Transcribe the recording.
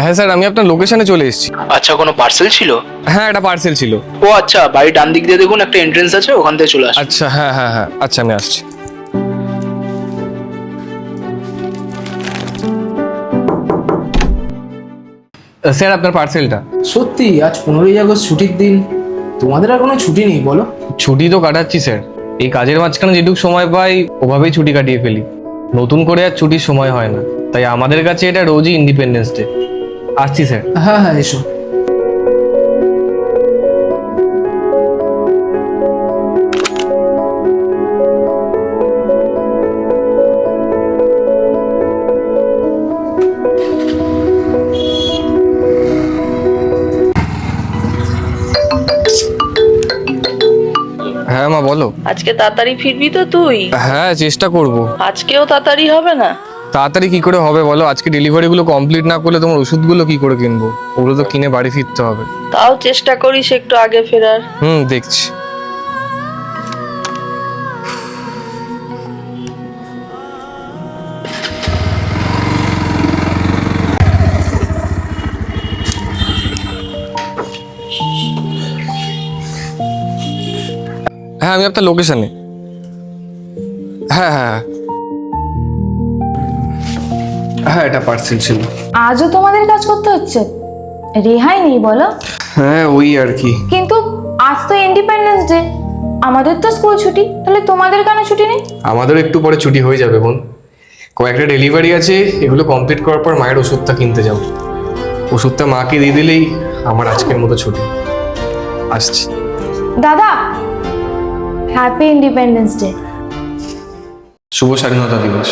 হ্যাঁ স্যার, আমি আপনার লোকেশনে চলে এসেছি। আচ্ছা, কোনো পার্সেল ছিল? হ্যাঁ, একটা পার্সেল ছিল। ও আচ্ছা, বাড়ির ডান দিক দিয়ে দেখুন একটা এন্ট্রেন্স আছে, ওখান থেকে চলে আসুন। আচ্ছা, হ্যাঁ হ্যাঁ হ্যাঁ, আচ্ছা আমি আসছি। স্যার, আপনার পার্সেলটা। সত্যি আজ 15ই আগস্ট ছুটির দিন, তোমাদের আর কোনো ছুটি নেই বলো? ছুটি তো কাটাচ্ছি স্যার, এই কাজের মাঝখানে যেটুকু সময় পাই ওভাবেই ছুটি কাটিয়ে ফেলি। নতুন করে আর ছুটির সময় হয় না, তাই আমাদের কাছে এটা রোজই ইন্ডিপেন্ডেন্স ডে। আসছি স্যার। হ্যাঁ হ্যাঁ, এসো। হ্যাঁ মা, বলো। আজকে তাড়াতাড়ি ফিরবি তো তুই? হ্যাঁ, চেষ্টা করব। আজকেও তাড়াতাড়ি হবে না? তাড়াতাড়ি কি করে হবে বলো, আজকে ডেলিভারিগুলো কমপ্লিট না করলে তোমার ওষুধগুলো কি করে কিনবো? ওগুলো তো কিনে বাড়ি ফিরতে হবে। তাও চেষ্টা করিস একটু আগে ফেরার। দেখছি। হ্যাঁ, আমি আপনার লোকেশনে। হ্যাঁ হ্যাঁ হ্যাঁ, এটা পার্সেল ছিল। আজও তোমাদের কাজ করতে হচ্ছে? রেহাই নেই বলো? হ্যাঁ, ওই আর কি। কিন্তু আজ তো ইন্ডিপেন্ডেন্স ডে, আমাদের তো স্কুল ছুটি, তাহলে তোমাদের কেন ছুটি নেই? আমাদেরও একটু পরে ছুটি হয়ে যাবে বোন, কয়েকটা ডেলিভারি আছে, এগুলো কমপ্লিট করার পর মায়ের ওষুধটা কিনতে যাও। ওষুধটা মাকে দিয়ে দিলেই আমার আজকের মতো ছুটি। আসছি। দাদা, হ্যাপি ইন্ডিপেন্ডেন্স ডে। শুভ স্বাধীনতা দিবস।